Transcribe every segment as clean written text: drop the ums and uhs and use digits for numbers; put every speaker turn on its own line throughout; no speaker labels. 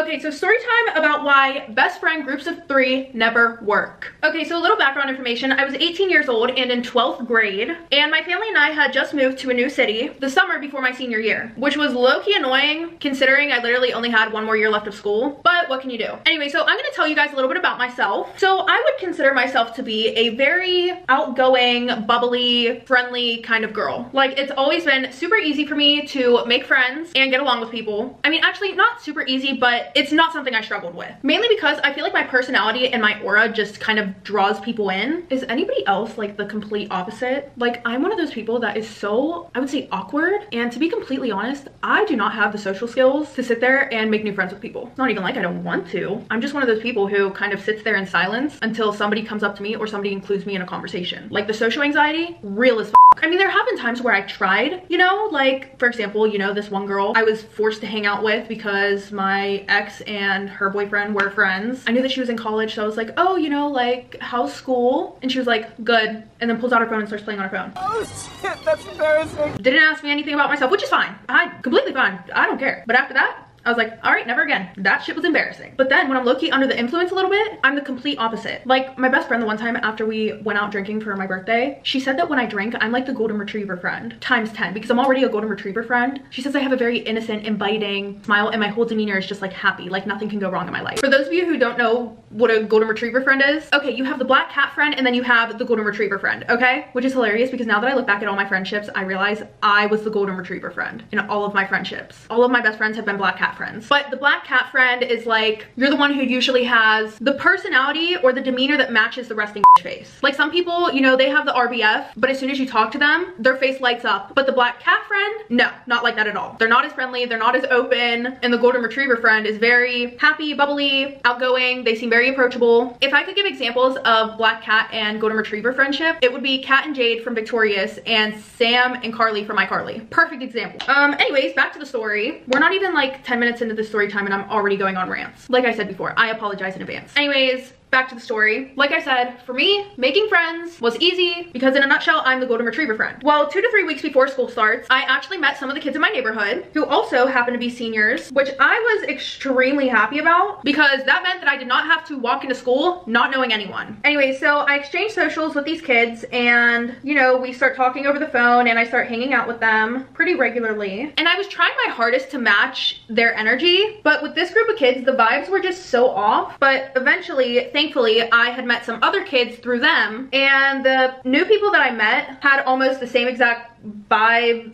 Okay, so story time about why best friend groups of 3 never work. Okay, so a little background information. I was 18 years old and in 12th grade, and my family and I had just moved to a new city the summer before my senior year, which was low-key annoying considering I literally only had 1 more year left of school, but what can you do? Anyway, so I'm gonna tell you guys a little bit about myself. So I would consider myself to be a very outgoing, bubbly, friendly kind of girl. Like, it's always been super easy for me to make friends and get along with people. I mean, actually not super easy, but it's not something I struggled with. Mainly because I feel like my personality and my aura just kind of draws people in. Is anybody else like the complete opposite? Like, I'm one of those people that is so, I would say, awkward. And to be completely honest, I do not have the social skills to sit there and make new friends with people. It's not even like I don't want to. I'm just one of those people who kind of sits there in silence until somebody comes up to me or somebody includes me in a conversation. Like, the social anxiety, real as f. I mean, there have been times where I tried, you know, like, for example, you know, this one girl I was forced to hang out with because my ex and her boyfriend were friends. I knew that she was in college, so I was like, oh, you know, like, how's school? And she was like, good. And then pulls out her phone and starts playing on her phone. Oh shit, that's embarrassing. Didn't ask me anything about myself, which is fine. Completely fine. I don't care. But after that, I was like, all right, never again. That shit was embarrassing. But then when I'm low-key under the influence a little bit, I'm the complete opposite. Like, my best friend the one time after we went out drinking for my birthday, she said that when I drink, I'm like the golden retriever friend times 10 because I'm already a golden retriever friend. She says I have a very innocent, inviting smile and my whole demeanor is just like happy, like nothing can go wrong in my life. For those of you who don't know what a golden retriever friend is, okay, you have the black cat friend and then you have the golden retriever friend, okay? Which is hilarious because now that I look back at all my friendships, I realize I was the golden retriever friend in all of my friendships. All of my best friends have been black cat friends. But the black cat friend is like, you're the one who usually has the personality or the demeanor that matches the resting face. Like, some people, you know, they have the RBF, but as soon as you talk to them, their face lights up. But the black cat friend, no, not like that at all. They're not as friendly, they're not as open, and the golden retriever friend is very happy, bubbly, outgoing. They seem very approachable. If I could give examples of black cat and golden retriever friendship, it would be Kat and Jade from Victorious and Sam and Carly from iCarly. Perfect example. Anyways, back to the story. We're not even like 10 minutes into the story time and I'm already going on rants. Like I said before, I apologize in advance. Anyways, back to the story. Like I said, for me, making friends was easy because in a nutshell, I'm the golden retriever friend. Well, 2 to 3 weeks before school starts, I actually met some of the kids in my neighborhood who also happen to be seniors, which I was extremely happy about because that meant that I did not have to walk into school not knowing anyone. Anyway, so I exchanged socials with these kids and, you know, we start talking over the phone and I start hanging out with them pretty regularly. And I was trying my hardest to match their energy, but with this group of kids, the vibes were just so off. But eventually, thankfully, I had met some other kids through them, and the new people that I met had almost the same exact vibe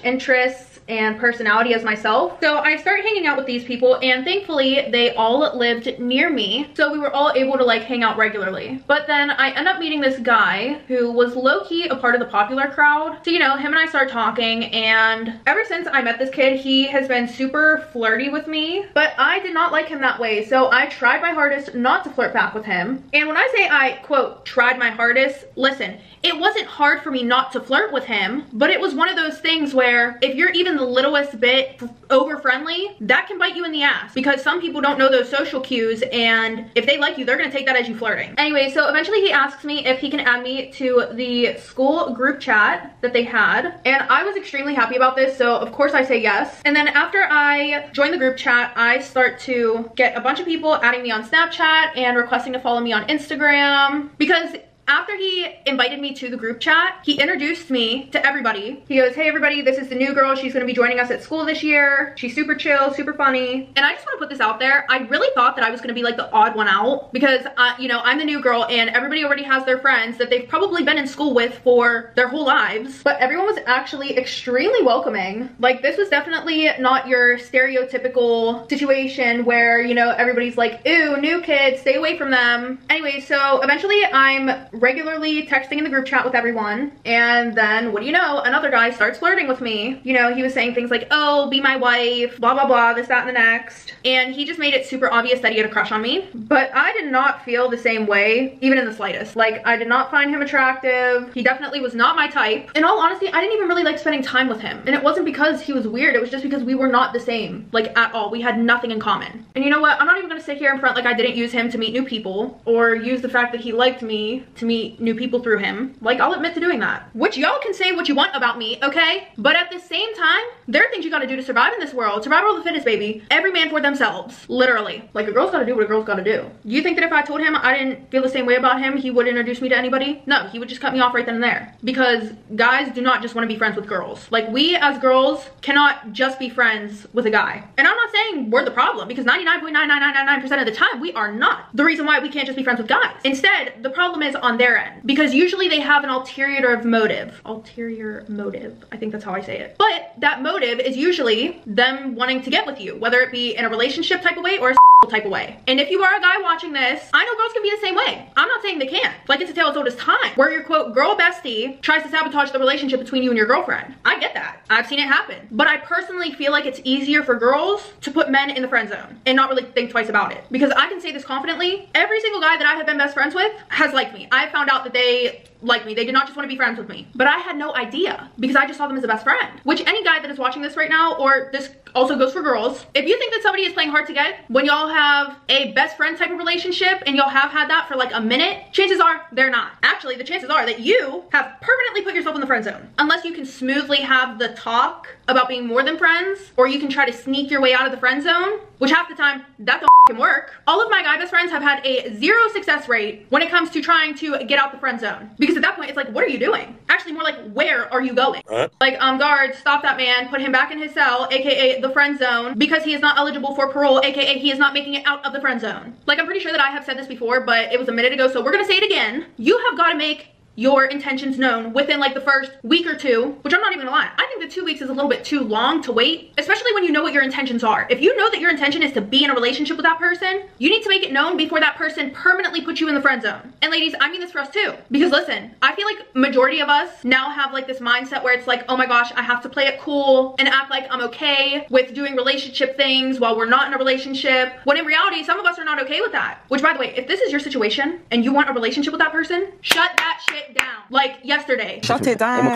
/ interests and personality as myself. So I started hanging out with these people and thankfully they all lived near me. So we were all able to like hang out regularly. But then I ended up meeting this guy who was low-key a part of the popular crowd. So, you know, him and I started talking and ever since I met this kid, he has been super flirty with me, but I did not like him that way. So I tried my hardest not to flirt back with him. And when I say I, quote, tried my hardest, listen, it wasn't hard for me not to flirt with him, but it was one of those things where if you're even the littlest bit over friendly, that can bite you in the ass because some people don't know those social cues, and if they like you, they're gonna take that as you flirting. Anyway, so eventually he asks me if he can add me to the school group chat that they had, and I was extremely happy about this, so of course I say yes. And then after I join the group chat, I start to get a bunch of people adding me on Snapchat and requesting to follow me on Instagram because after he invited me to the group chat, he introduced me to everybody. He goes, hey everybody, this is the new girl. She's gonna be joining us at school this year. She's super chill, super funny. And I just wanna put this out there. I really thought that I was gonna be like the odd one out because, you know, I'm the new girl and everybody already has their friends that they've probably been in school with for their whole lives. But everyone was actually extremely welcoming. Like, this was definitely not your stereotypical situation where, you know, everybody's like, ew, new kids, stay away from them. Anyway, so eventually I'm regularly texting in the group chat with everyone, and then what do you know, another guy starts flirting with me. You know, he was saying things like, oh, be my wife, blah blah blah, this, that, and the next, and he just made it super obvious that he had a crush on me. But I did not feel the same way, even in the slightest. Like, I did not find him attractive. He definitely was not my type. In all honesty, I didn't even really like spending time with him, and it wasn't because he was weird, it was just because we were not the same, like, at all. We had nothing in common. And you know what, I'm not even gonna sit here in front like I didn't use him to meet new people or use the fact that he liked me to meet new people through him. Like, I'll admit to doing that. Which y'all can say what you want about me, okay? But at the same time, there are things you gotta do to survive in this world. Survival of the fittest, baby. Every man for themselves. Literally. Like, a girl's gotta do what a girl's gotta do. Do you think that if I told him I didn't feel the same way about him, he would introduce me to anybody? No, he would just cut me off right then and there. Because guys do not just want to be friends with girls. Like, we as girls cannot just be friends with a guy. And I'm not saying we're the problem, because 99.99999% of the time we are not the reason why we can't just be friends with guys. Instead, the problem is on their end, because usually they have an ulterior motive. Ulterior motive, I think that's how I say it. But that motive is usually them wanting to get with you, whether it be in a relationship type of way or a type of way. And if you are a guy watching this, I know girls can be the same way. I'm not saying they can't. Like, it's a tale as old as time, where your quote girl bestie tries to sabotage the relationship between you and your girlfriend. I get that. I've seen it happen. But I personally feel like it's easier for girls to put men in the friend zone and not really think twice about it. Because I can say this confidently, every single guy that I have been best friends with has liked me. I found out that they like me. They did not just want to be friends with me. But I had no idea, because I just saw them as a best friend. Which any guy that is watching this right now, or this also goes for girls, if you think that somebody is playing hard to get when y'all have a best friend type of relationship and y'all have had that for like a minute, chances are they're not. Actually, the chances are that you have permanently put yourself in the friend zone. Unless you can smoothly have the talk about being more than friends, or you can try to sneak your way out of the friend zone, which half the time that don't work. All of my guy best friends have had a 0 success rate when it comes to trying to get out the friend zone. Because at that point, it's like, what are you doing? Actually, more like, where are you going? Like, guards, stop that man, put him back in his cell, aka the friend zone, because he is not eligible for parole, aka he is not making it out of the friend zone. Like, I'm pretty sure that I have said this before, but it was a minute ago, so we're gonna say it again. You have got to make your intentions known within like the first week or two, which I'm not even gonna lie, I think that 2 weeks is a little bit too long to wait, especially when you know what your intentions are. If you know that your intention is to be in a relationship with that person, you need to make it known before that person permanently puts you in the friend zone. And ladies, I mean this for us too, because listen, I feel like majority of us now have like this mindset where it's like, oh my gosh, I have to play it cool and act like I'm okay with doing relationship things while we're not in a relationship, when in reality, some of us are not okay with that. Which, by the way, if this is your situation and you want a relationship with that person, shut that shit down. Like yesterday.
Shut it down.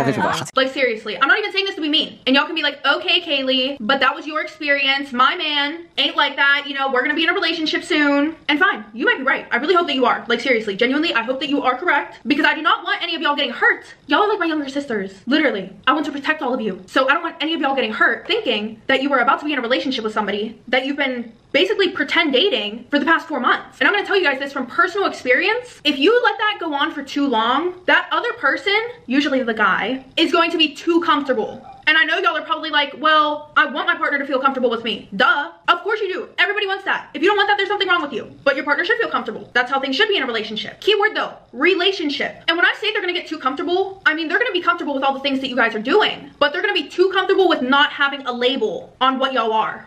Like, seriously, I'm not even saying this to be mean. And y'all can be like, okay, Kaylee, but that was your experience. My man ain't like that. You know, we're gonna be in a relationship soon. And fine, you might be right. I really hope that you are. Like, seriously, genuinely, I hope that you are correct, because I do not want any of y'all getting hurt. Y'all are like my younger sisters. Literally, I want to protect all of you. So I don't want any of y'all getting hurt thinking that you were about to be in a relationship with somebody that you've been basically pretend dating for the past 4 months. And I'm gonna tell you guys this from personal experience. If you let that go on for too long, that other person, usually the guy, is going to be too comfortable. And I know y'all are probably like, well, I want my partner to feel comfortable with me. Duh. Of course you do. Everybody wants that. If you don't want that, there's something wrong with you. But your partner should feel comfortable. That's how things should be in a relationship. Keyword though, relationship. And when I say they're gonna get too comfortable, I mean they're gonna be comfortable with all the things that you guys are doing, but they're gonna be too comfortable with not having a label on what y'all are,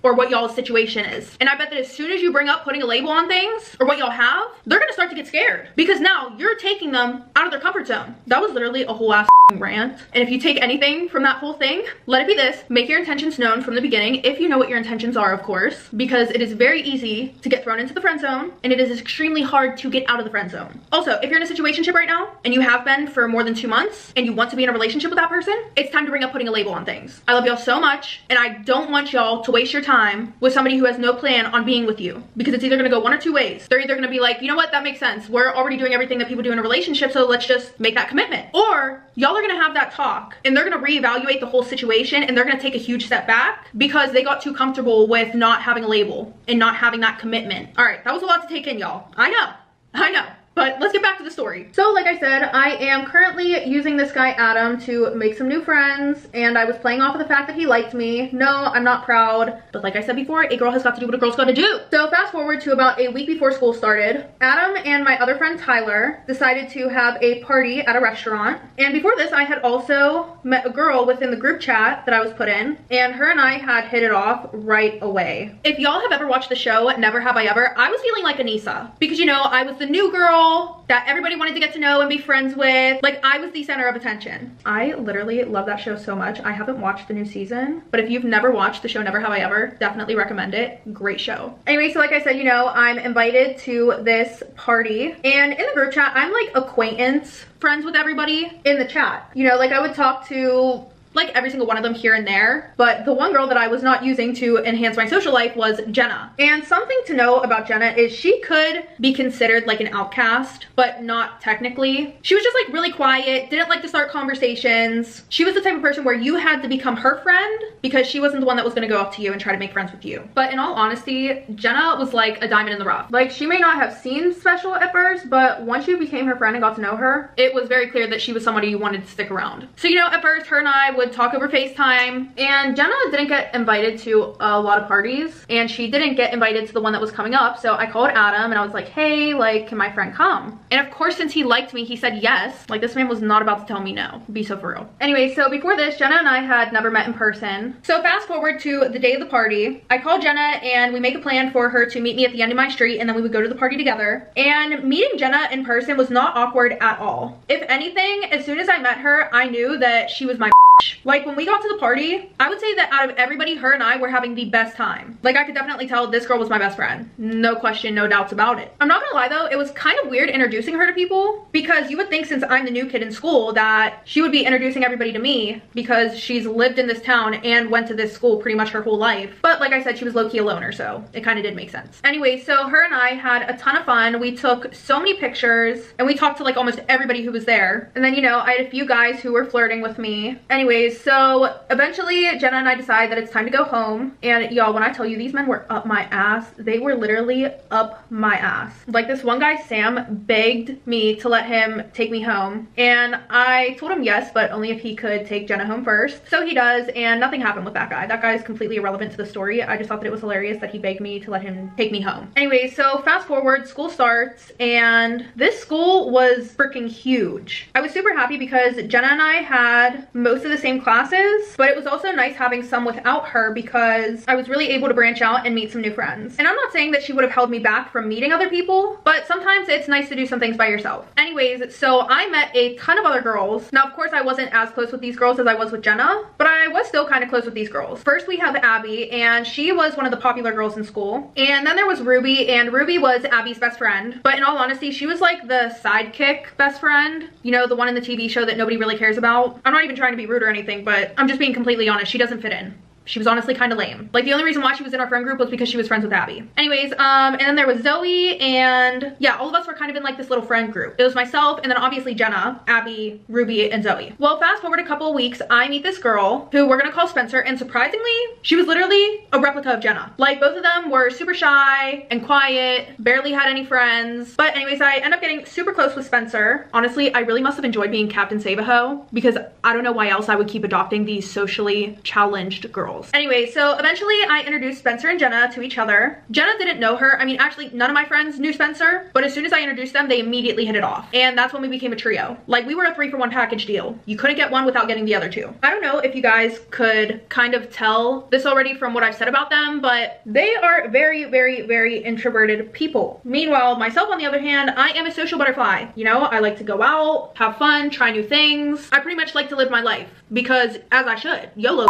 or what y'all's situation is. And I bet that as soon as you bring up putting a label on things, or what y'all have, they're gonna start to get scared, because now you're taking them out of their comfort zone. That was literally a whole ass rant. And if you take anything from that whole thing, let it be this: make your intentions known from the beginning, if you know what your intentions are, of course, because it is very easy to get thrown into the friend zone, and it is extremely hard to get out of the friend zone. Also, if you're in a situationship right now, and you have been for more than 2 months, and you want to be in a relationship with that person, it's time to bring up putting a label on things. I love y'all so much, and I don't want y'all to waste your time with somebody who has no plan on being with you, because it's either gonna go one or two ways. They're either gonna be like, you know what, that makes sense, we're already doing everything that people do in a relationship, so let's just make that commitment. Or y'all are gonna have that talk, and they're gonna reevaluate the whole situation, and they're gonna take a huge step back because they got too comfortable with not having a label and not having that commitment. All right, that was a lot to take in, y'all. I know. But let's get back to the story. So like I said, I am currently using this guy Adam to make some new friends, and I was playing off of the fact that he liked me. No, I'm not proud, but like I said before, a girl has got to do what a girl's got to do. So fast forward to about a week before school started, Adam and my other friend Tyler decided to have a party at a restaurant. And before this, I had also met a girl within the group chat that I was put in, and her and I had hit it off right away. If y'all have ever watched the show Never Have I Ever, I was feeling like Anissa, because you know, I was the new girl that everybody wanted to get to know and be friends with. Like, I was the center of attention. I literally love that show so much. I haven't watched the new season, but if you've never watched the show Never Have I Ever, definitely recommend it. Great show. Anyway, so like I said, you know, I'm invited to this party, and in the group chat, I'm like acquaintance friends with everybody in the chat. You know, like I would talk to like every single one of them here and there, but the one girl that I was not using to enhance my social life was Jenna. And something to know about Jenna is she could be considered like an outcast, but not technically. She was just like really quiet, didn't like to start conversations. She was the type of person where you had to become her friend because she wasn't the one that was gonna go up to you and try to make friends with you. But in all honesty, Jenna was like a diamond in the rough. Like, she may not have seemed special at first, but once you became her friend and got to know her, it was very clear that she was somebody you wanted to stick around. So, you know, at first her and I would talk over FaceTime, and Jenna didn't get invited to a lot of parties, and she didn't get invited to the one that was coming up. So I called Adam and I was like, hey, like, can my friend come? And of course, since he liked me, he said yes. Like, this man was not about to tell me no. Be so for real. Anyway, so before this, Jenna and I had never met in person. So fast forward to the day of the party, I called Jenna and we make a plan for her to meet me at the end of my street, and then we would go to the party together. And meeting Jenna in person was not awkward at all. If anything, as soon as I met her, I knew that she was my like, when we got to the party, I would say that out of everybody, her and I were having the best time. Like, I could definitely tell this girl was my best friend. No question, no doubts about it. I'm not gonna lie though, it was kind of weird introducing her to people, because you would think since I'm the new kid in school that she would be introducing everybody to me because she's lived in this town and went to this school pretty much her whole life. But like I said, she was low-key a loner, so it kind of did make sense. Anyway, so her and I had a ton of fun. We took so many pictures and we talked to like almost everybody who was there. And then, you know, I had a few guys who were flirting with me. Anyways, so eventually Jenna and I decide that it's time to go home. And y'all, when I tell you these men were up my ass, they were literally up my ass. Like, this one guy, Sam, begged me to let him take me home. And I told him yes, but only if he could take Jenna home first. So he does, and nothing happened with that guy. That guy is completely irrelevant to the story. I just thought that it was hilarious that he begged me to let him take me home. Anyway, so fast forward, school starts, and this school was freaking huge. I was super happy because Jenna and I had most of the same classes, but it was also nice having some without her because I was really able to branch out and meet some new friends. And I'm not saying that she would have held me back from meeting other people, but sometimes it's nice to do some things by yourself. Anyways, so I met a ton of other girls. Now, of course, I wasn't as close with these girls as I was with Jenna, but I was still kind of close with these girls. First, we have Abby, and she was one of the popular girls in school. And then there was Ruby, and Ruby was Abby's best friend. But in all honesty, she was like the sidekick best friend. You know, the one in the TV show that nobody really cares about. I'm not even trying to be rude or anything, but I'm just being completely honest. She doesn't fit in. She was honestly kind of lame. Like, the only reason why she was in our friend group was because she was friends with Abby. Anyways, and then there was Zoe, and yeah, all of us were kind of in like this little friend group. It was myself, and then obviously Jenna, Abby, Ruby, and Zoe. Well, fast forward a couple of weeks, I meet this girl who we're gonna call Spencer, and surprisingly, she was literally a replica of Jenna. Like, both of them were super shy and quiet, barely had any friends. But anyways, I end up getting super close with Spencer. Honestly, I really must have enjoyed being Captain Save-A-Ho, because I don't know why else I would keep adopting these socially challenged girls. Anyway, so eventually I introduced Spencer and Jenna to each other. Jenna didn't know her. I mean, actually, none of my friends knew Spencer, but as soon as I introduced them, they immediately hit it off. And that's when we became a trio. Like, we were a 3-for-1 package deal. You couldn't get one without getting the other two. I don't know if you guys could kind of tell this already from what I've said about them, but they are very, very, very introverted people. Meanwhile, myself, on the other hand, I am a social butterfly. You know, I like to go out, have fun, try new things. I pretty much like to live my life because, as I should, YOLO.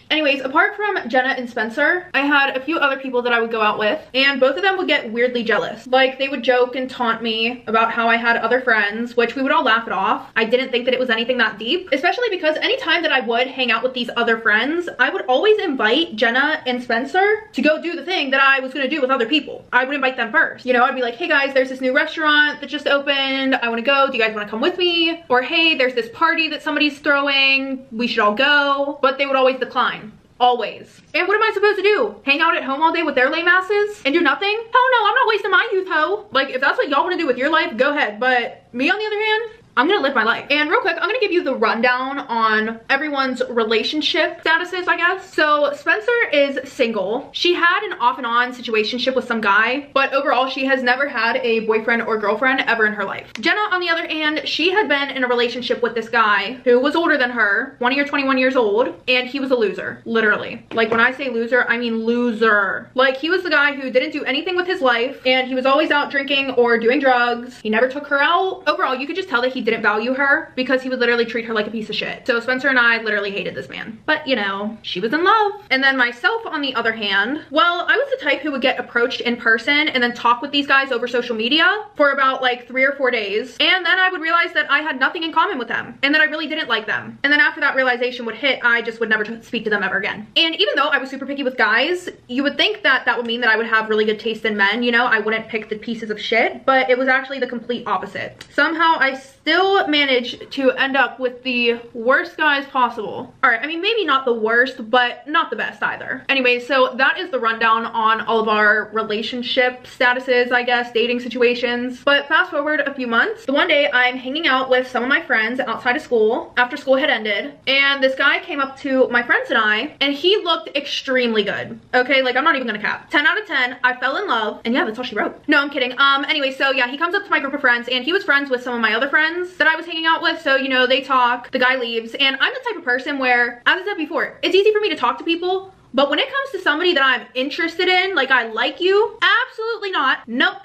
Anyways, apart from Jenna and Spencer, I had a few other people that I would go out with, and both of them would get weirdly jealous. Like, they would joke and taunt me about how I had other friends, which we would all laugh it off. I didn't think that it was anything that deep, especially because anytime that I would hang out with these other friends, I would always invite Jenna and Spencer to go do the thing that I was gonna do with other people. I would invite them first. You know, I'd be like, hey guys, there's this new restaurant that just opened. I wanna go. Do you guys wanna come with me? Or hey, there's this party that somebody's throwing. We should all go. But they would always decline. Always. And what am I supposed to do? Hang out at home all day with their lame asses and do nothing? Hell no, I'm not wasting my youth, ho. Like, if that's what y'all want to do with your life, go ahead. But me, on the other hand, I'm gonna live my life. And real quick, I'm gonna give you the rundown on everyone's relationship statuses, I guess. So Spencer is single. She had an off and on situationship with some guy, but overall she has never had a boyfriend or girlfriend ever in her life. Jenna, on the other hand, she had been in a relationship with this guy who was older than her, 20 or 21 years old, and he was a loser, literally. Like, when I say loser, I mean loser. Like, he was the guy who didn't do anything with his life, and he was always out drinking or doing drugs. He never took her out. Overall, you could just tell that he didn't value her because he would literally treat her like a piece of shit. So Spencer and I literally hated this man. But you know, she was in love. And then myself, on the other hand, well, I was the type who would get approached in person and then talk with these guys over social media for about like 3 or 4 days. And then I would realize that I had nothing in common with them and that I really didn't like them. And then after that realization would hit, I just would never speak to them ever again. And even though I was super picky with guys, you would think that that would mean that I would have really good taste in men, you know, I wouldn't pick the pieces of shit, but it was actually the complete opposite. Somehow I still managed to end up with the worst guys possible. All right, I mean, maybe not the worst, but not the best either. Anyway, so that is the rundown on all of our relationship statuses, I guess, dating situations. But fast forward a few months, the one day I'm hanging out with some of my friends outside of school after school had ended, and this guy came up to my friends and I, and he looked extremely good. Okay, like I'm not even gonna cap. 10 out of 10, I fell in love, and yeah, that's all she wrote. No, I'm kidding. Anyway, so yeah, he comes up to my group of friends, and he was friends with some of my other friends that I was hanging out with, so you know, they talk, the guy leaves, and I'm the type of person where, as I said before, it's easy for me to talk to people, but when it comes to somebody that I'm interested in, like I like you, absolutely not. Nope,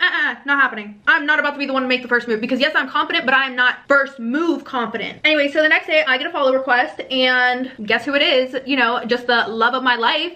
not happening. I'm not about to be the one to make the first move because yes, I'm confident, but I am not first move confident. Anyway, so the next day I get a follow request and guess who it is? You know, just the love of my life.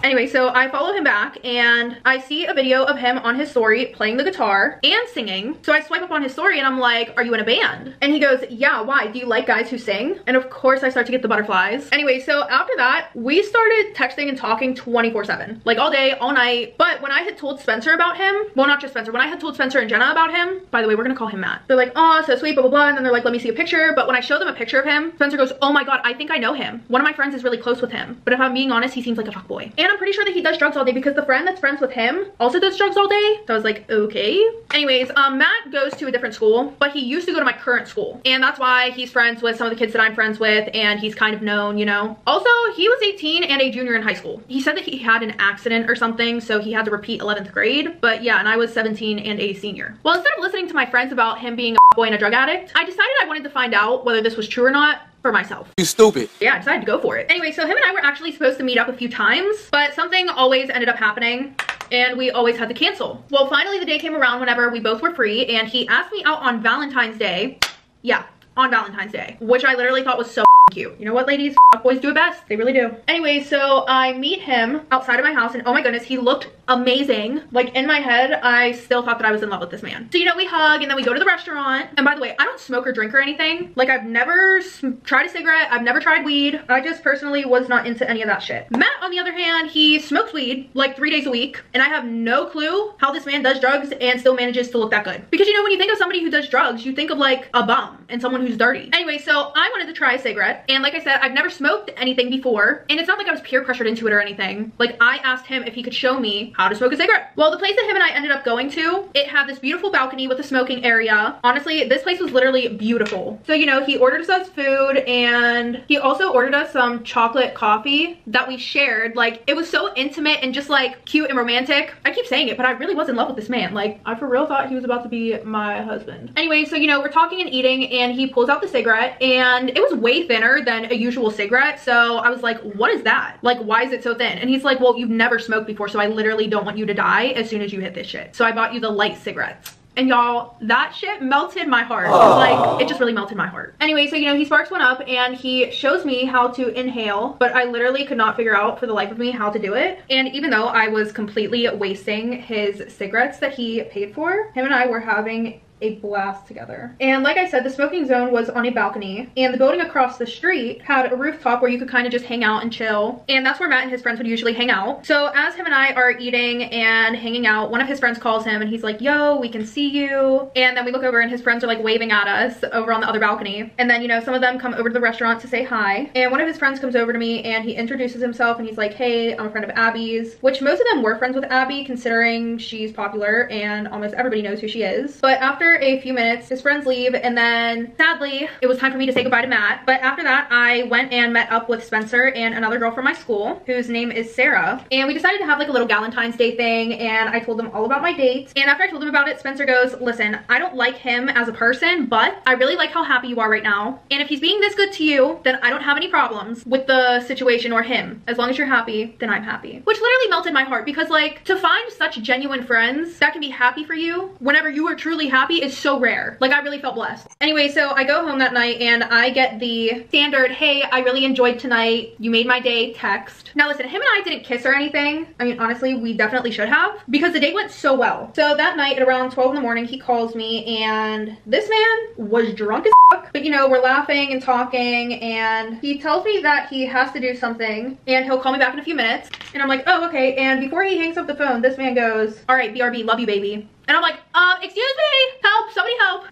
Anyway, so I follow him back and I see a video of him on his story playing the guitar and singing. So I swipe up on his story and I'm like, are you in a band? And he goes, yeah, why? Do you like guys who sing? And of course I start to get the butterflies. Anyway, so after that, we started texting and talking 24/7, like all day, all night. But when I had told Spencer about him, well, not just Spencer, when I had told Spencer and Jenna about him, by the way, we're gonna call him Matt. They're like, oh, so sweet, blah, blah, blah. And then they're like, let me see a picture. But when I show them a picture of him, Spencer goes, oh my God, I think I know him. One of my friends is really close with him. But if I'm being honest, he seems like a fuckboy. And I'm pretty sure that he does drugs all day because the friend that's friends with him also does drugs all day. So I was like, okay. Anyways, Matt goes to a different school, but he used to go to my current school. And that's why he's friends with some of the kids that I'm friends with, and he's kind of known, you know. Also, he was 18 and a junior in high school. He said that he had an accident or something, so he had to repeat 11th grade. But yeah, and I was 17 and a senior. Well, instead of listening to my friends about him being a boy and a drug addict, I decided I wanted to find out whether this was true or not for myself.
You stupid.
Yeah, I decided to go for it. Anyway, so him and I were actually supposed to meet up a few times, but something always ended up happening and we always had to cancel. Well, finally the day came around whenever we both were free and he asked me out on Valentine's Day. Yeah, on Valentine's Day, which I literally thought was so cute. You know what, ladies? Boys do it best. They really do. Anyway, so I meet him outside of my house and oh my goodness, he looked amazing. Like in my head, I still thought that I was in love with this man. So you know, we hug and then we go to the restaurant. And by the way, I don't smoke or drink or anything. Like I've never tried a cigarette. I've never tried weed. I just personally was not into any of that shit. Matt, on the other hand, he smokes weed like 3 days a week. And I have no clue how this man does drugs and still manages to look that good. Because you know, when you think of somebody who does drugs, you think of like a bum and someone who's dirty. Anyway, so I wanted to try a cigarette. And like I said, I've never smoked anything before. And it's not like I was peer pressured into it or anything. Like I asked him if he could show me how to smoke a cigarette. Well, the place that him and I ended up going to, it had this beautiful balcony with a smoking area. Honestly, this place was literally beautiful. So, you know, he ordered us food and he also ordered us some chocolate coffee that we shared. Like it was so intimate and just like cute and romantic. I keep saying it, but I really was in love with this man. Like I for real thought he was about to be my husband. Anyway, so, you know, we're talking and eating and he pulls out the cigarette and it was way thinner than a usual cigarette. So I was like, what is that? Like, why is it so thin? And he's like, well, you've never smoked before, so I literally don't want you to die as soon as you hit this shit. So I bought you the light cigarettes. And y'all, that shit melted my heart. Like, it just really melted my heart. Anyway, so, you know, he sparks one up and he shows me how to inhale, but I literally could not figure out for the life of me how to do it. And even though I was completely wasting his cigarettes that he paid for, him and I were having a blast together. And like I said, the smoking zone was on a balcony and the building across the street had a rooftop where you could kind of just hang out and chill. And that's where Matt and his friends would usually hang out. So as him and I are eating and hanging out, one of his friends calls him and he's like, yo, we can see you. And then we look over and his friends are like waving at us over on the other balcony. And then, you know, some of them come over to the restaurant to say hi. And one of his friends comes over to me and he introduces himself and he's like, hey, I'm a friend of Abby's, which most of them were friends with Abby considering she's popular and almost everybody knows who she is. But after a few minutes, his friends leave and then sadly it was time for me to say goodbye to Matt. But after that I went and met up with Spencer and another girl from my school whose name is Sarah, and we decided to have like a little Valentine's Day thing. And I told them all about my dates, and after I told them about it, Spencer goes, listen, I don't like him as a person, but I really like how happy you are right now, and if he's being this good to you, then I don't have any problems with the situation or him. As long as you're happy, then I'm happy. Which literally melted my heart because like to find such genuine friends that can be happy for you whenever you are truly happy me is so rare. Like, I really felt blessed. Anyway, so I go home that night and I get the standard, hey, I really enjoyed tonight, you made my day text. Now listen, him and I didn't kiss or anything. I mean, honestly, we definitely should have, because the date went so well. So that night at around 12 in the morning, he calls me, and this man was drunk as fuck. But you know, we're laughing and talking, and he tells me that he has to do something and he'll call me back in a few minutes. And I'm like, oh, okay. And before he hangs up the phone, this man goes, all right, BRB, love you, baby. And I'm like, excuse me, help, somebody help.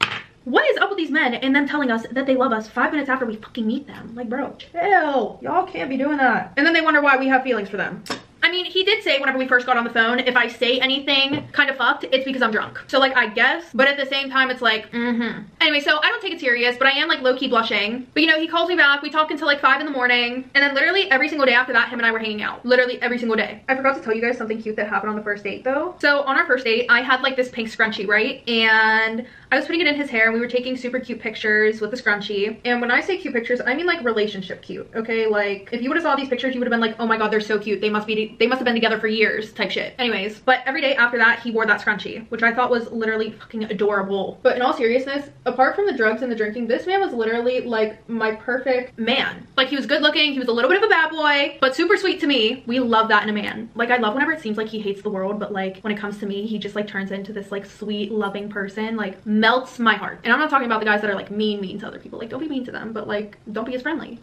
What is up with these men and them telling us that they love us 5 minutes after we fucking meet them? Like, bro, chill. Y'all can't be doing that. And then they wonder why we have feelings for them. I mean, he did say whenever we first got on the phone, if I say anything kind of fucked, it's because I'm drunk. So like, I guess, but at the same time, it's like, Anyway, so I don't take it serious, but I am like low-key blushing. But you know, he calls me back, we talk until like 5 in the morning, and then literally every single day after that, him and I were hanging out. Literally every single day. I forgot to tell you guys something cute that happened on the first date though. So on our first date, I had like this pink scrunchie, right? And I was putting it in his hair and we were taking super cute pictures with the scrunchie. And when I say cute pictures, I mean like relationship cute, okay? Like if you would have saw these pictures, you would have been like, oh my God, they're so cute. They must have been together for years type shit. Anyways, but every day after that, he wore that scrunchie, which I thought was literally fucking adorable. But in all seriousness, apart from the drugs and the drinking, this man was literally like my perfect man. Like he was good looking, he was a little bit of a bad boy, but super sweet to me. We love that in a man. Like I love whenever it seems like he hates the world, but like when it comes to me, he just like turns into this like sweet, loving person, like melts my heart. And I'm not talking about the guys that are like mean to other people. Like don't be mean to them, but like don't be as friendly.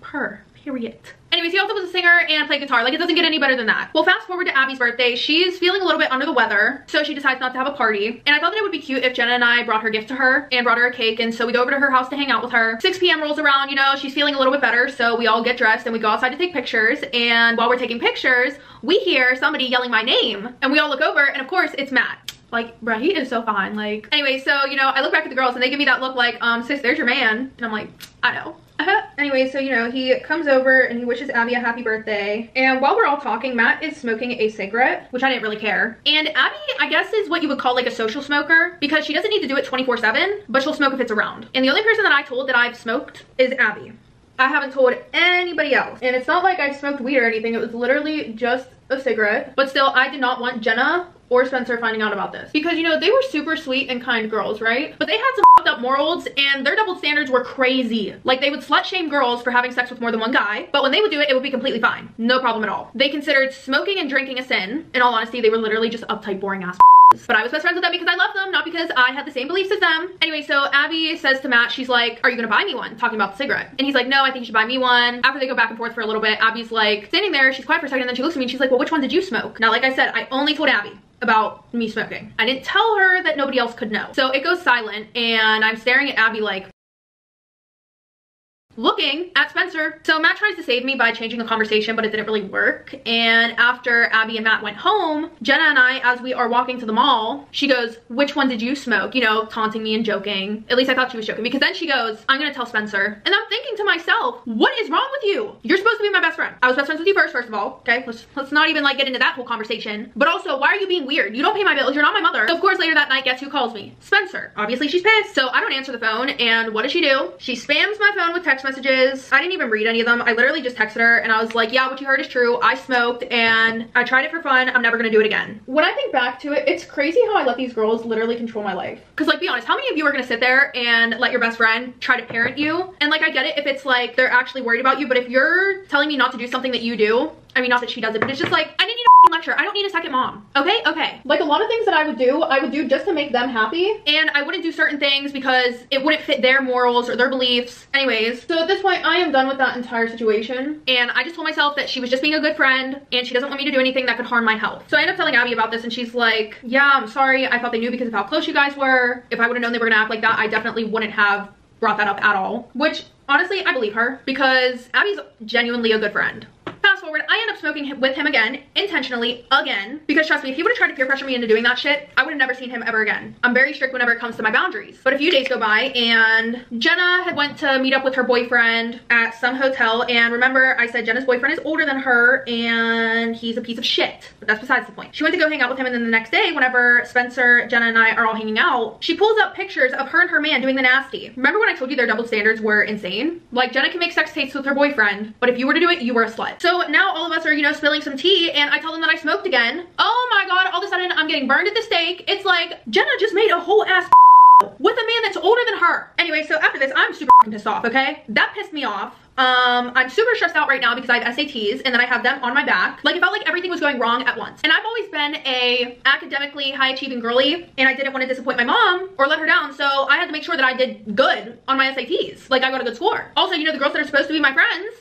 Period. Anyways, he also was a singer and played guitar. Like it doesn't get any better than that. Well, fast forward to Abby's birthday. She's feeling a little bit under the weather, so she decides not to have a party. And I thought that it would be cute if Jenna and I brought her gift to her and brought her a cake. And so we go over to her house to hang out with her. 6 p.m. rolls around, you know, she's feeling a little bit better. So we all get dressed and we go outside to take pictures. And while we're taking pictures, we hear somebody yelling my name. And we all look over and of course it's Matt. Like, bro, he is so fine. Like, anyway, so, you know, I look back at the girls and they give me that look like, sis, there's your man. And I'm like, I know. Anyway, so, you know, he comes over and he wishes Abby a happy birthday. And while we're all talking, Matt is smoking a cigarette, which I didn't really care. And Abby, I guess, is what you would call like a social smoker because she doesn't need to do it 24/7, but she'll smoke if it's around. And the only person that I told that I've smoked is Abby. I haven't told anybody else. And it's not like I smoked weed or anything. It was literally just a cigarette. But still, I did not want Jenna or Spencer finding out about this because, you know, they were super sweet and kind girls, right? But they had some fucked up morals and their double standards were crazy. Like they would slut shame girls for having sex with more than one guy, but when they would do it, it would be completely fine. No problem at all. They considered smoking and drinking a sin. In all honesty, they were literally just uptight, boring ass. But I was best friends with them because I love them, not because I had the same beliefs as them. Anyway, so Abby says to Matt, she's like, are you gonna buy me one? Talking about the cigarette. And he's like, no, I think you should buy me one. After they go back and forth for a little bit, Abby's like standing there, she's quiet for a second, and then she looks at me and she's like, well, which one did you smoke? Now, like I said, I only told Abby about me smoking. I didn't tell her that nobody else could know. So it goes silent and I'm staring at Abby like, looking at Spencer. So Matt tries to save me by changing the conversation, but it didn't really work. And after Abby and Matt went home, Jenna and I, as we are walking to the mall, she goes, which one did you smoke? You know, taunting me and joking. At least I thought she was joking because then she goes, I'm gonna tell Spencer. And I'm thinking to myself, what is wrong with you? You're supposed to be my best friend. I was best friends with you first of all. Okay, let's not even like get into that whole conversation. But also, why are you being weird? You don't pay my bills, you're not my mother. So of course later that night, guess who calls me? Spencer. Obviously she's pissed. So I don't answer the phone and what does she do? She spams my phone with text messages. I didn't even read any of them. I literally just texted her and I was like, yeah, what you heard is true. I smoked and I tried it for fun. I'm never gonna do it again. When I think back to it, it's crazy how I let these girls literally control my life. Cause like, be honest, how many of you are gonna sit there and let your best friend try to parent you? And like, I get it if it's like, they're actually worried about you, but if you're telling me not to do something that you do, I mean, not that she does it, but it's just like, I didn't need a lecture. I don't need a second mom. Okay? Okay. Like a lot of things that I would do just to make them happy. And I wouldn't do certain things because it wouldn't fit their morals or their beliefs. Anyways, so at this point, I am done with that entire situation. And I just told myself that she was just being a good friend and she doesn't want me to do anything that could harm my health. So I end up telling Abby about this and she's like, yeah, I'm sorry. I thought they knew because of how close you guys were. If I would have known they were gonna act like that, I definitely wouldn't have brought that up at all. Which, honestly, I believe her because Abby's genuinely a good friend. Fast forward, I end up smoking with him again, intentionally, again, because trust me, if he would have tried to peer pressure me into doing that shit, I would have never seen him ever again. I'm very strict whenever it comes to my boundaries. But a few days go by and Jenna had went to meet up with her boyfriend at some hotel, and remember I said Jenna's boyfriend is older than her and he's a piece of shit, but that's besides the point. She went to go hang out with him and then the next day, whenever Spencer, Jenna, and I are all hanging out, she pulls up pictures of her and her man doing the nasty. Remember when I told you their double standards were insane? Like Jenna can make sex tapes with her boyfriend, but if you were to do it, you were a slut. So now all of us are, you know, spilling some tea and I tell them that I smoked again. Oh my god, all of a sudden I'm getting burned at the stake. It's like, Jenna just made a whole ass with a man that's older than her. Anyway, so after this, I'm super pissed off, okay? That pissed me off. I'm super stressed out right now because I have SATs and then I have them on my back. Like, it felt like everything was going wrong at once. And I've always been a academically high achieving girly, and I didn't want to disappoint my mom or let her down, so I had to make sure that I did good on my SATs. Like, I got a good score. Also, you know, the girls that are supposed to be my friends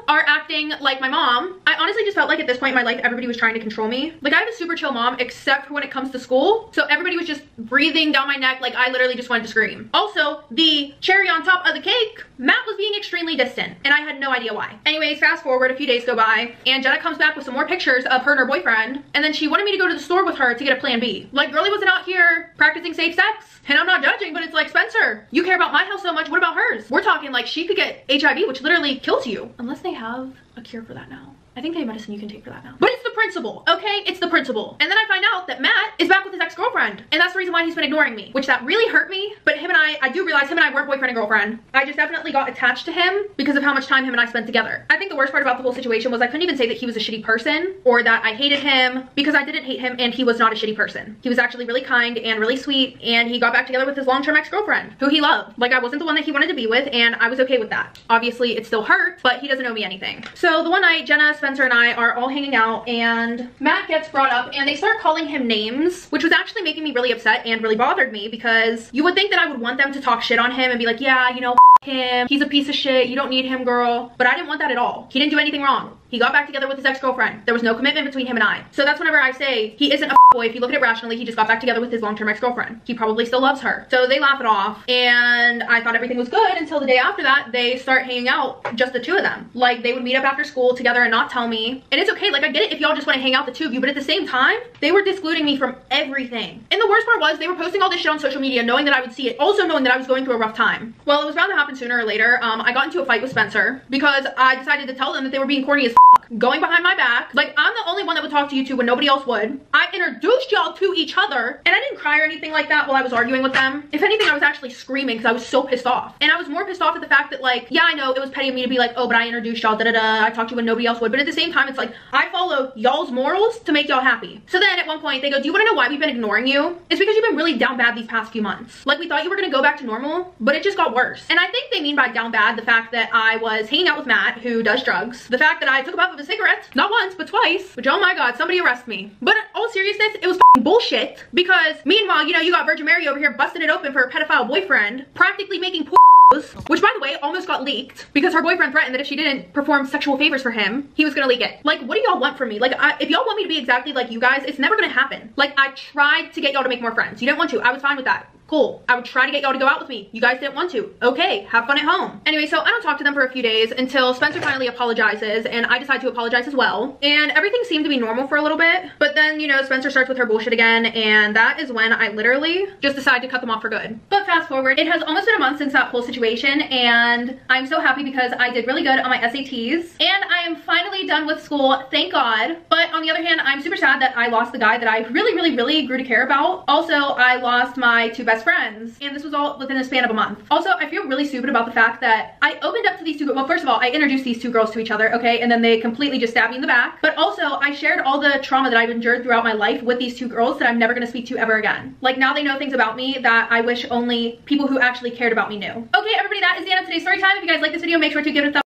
are acting like my mom. I honestly just felt like at this point in my life, everybody was trying to control me. Like, I have a super chill mom, except for when it comes to school. So everybody was just breathing down my neck. Like, I literally just wanted to scream. Also, the cherry on top of the cake, Matt was being extremely distant, and I had no idea why. Anyways, fast forward, a few days go by, and Jenna comes back with some more pictures of her and her boyfriend, and then she wanted me to go to the store with her to get a plan B. Like, girlie wasn't out here practicing safe sex. And I'm not judging, but it's like, Spencer, you care about my health so much, what about hers? We're talking like she could get HIV, which literally kills you. Unless they have a cure for that now. I think they have medicine you can take for that now. But it's the principle, okay? It's the principle. And then I find out that Matt is back with his ex-girlfriend. And that's the reason why he's been ignoring me, which that really hurt me. But him and I do realize him and I weren't boyfriend and girlfriend. I just definitely got attached to him because of how much time him and I spent together. I think the worst part about the whole situation was I couldn't even say that he was a shitty person or that I hated him, because I didn't hate him and he was not a shitty person. He was actually really kind and really sweet, and he got back together with his long-term ex-girlfriend who he loved. Like, I wasn't the one that he wanted to be with, and I was okay with that. Obviously, it still hurt, but he doesn't owe me anything. So the one night, Jenna, Spencer, and I are all hanging out, and Matt gets brought up and they start calling him names, which was actually making me really upset and really bothered me, because you would think that I would want them to talk shit on him and be like, yeah, you know, him, he's a piece of shit, you don't need him, girl. But I didn't want that at all. He didn't do anything wrong. He got back together with his ex-girlfriend. There was no commitment between him and I. So that's whenever I say he isn't a boy. If you look at it rationally, he just got back together with his long-term ex-girlfriend. He probably still loves her. So they laugh it off, and I thought everything was good until the day after that they start hanging out, just the two of them. Like, they would meet up after school together and not tell me. And it's okay, like, I get it if y'all just want to hang out, the two of you, but at the same time, they were discluding me from everything. And the worst part was they were posting all this shit on social media knowing that I would see it, also knowing that I was going through a rough time. Well, it was bound to happen sooner or later. I got into a fight with Spencer because I decided to tell them that they were being corny as going behind my back. Like, I'm the only one that would talk to you two when nobody else would. I introduced y'all to each other, and I didn't cry or anything like that while I was arguing with them. If anything, I was actually screaming because I was so pissed off. And I was more pissed off at the fact that, like, yeah, I know it was petty of me to be like, oh, but I introduced y'all, da-da-da, I talked to you when nobody else would. But at the same time, it's like, I follow y'all's morals to make y'all happy. So then at one point they go, do you want to know why we've been ignoring you? It's because you've been really down bad these past few months. Like, we thought you were gonna go back to normal, but it just got worse. And I think they mean by down bad the fact that I was hanging out with Matt, who does drugs, the fact that I took a puff of a cigarette, not once but twice, which, oh my god, somebody arrest me. But in all seriousness, it was f***ing bullshit, because meanwhile, you know, you got Virgin Mary over here busting it open for her pedophile boyfriend, practically making pornos, which, by the way, almost got leaked because her boyfriend threatened that if she didn't perform sexual favors for him, he was gonna leak it. Like, what do y'all want from me? Like, if y'all want me to be exactly like you guys, it's never gonna happen. Like, I tried to get y'all to make more friends. You didn't want to. I was fine with that. Cool. I would try to get y'all to go out with me. You guys didn't want to. Okay, have fun at home. Anyway, so I don't talk to them for a few days until Spencer finally apologizes, and I decide to apologize as well. And everything seemed to be normal for a little bit, but then, you know, Spencer starts with her bullshit again, and that is when I literally just decide to cut them off for good. But fast forward, it has almost been a month since that whole situation, and I'm so happy because I did really good on my SATs, and I am finally done with school, thank God. But on the other hand, I'm super sad that I lost the guy that I really grew to care about. Also, I lost my two best friends, and this was all within the span of a month. Also, I feel really stupid about the fact that I opened up to these two, well, first of all, I introduced these two girls to each other, okay, and then they completely just stabbed me in the back. But also, I shared all the trauma that I've endured throughout my life with these two girls that I'm never gonna speak to ever again. Like, now they know things about me that I wish only people who actually cared about me knew. Okay, everybody, that is the end of today's story time. If you guys like this video, make sure to give it a thumbs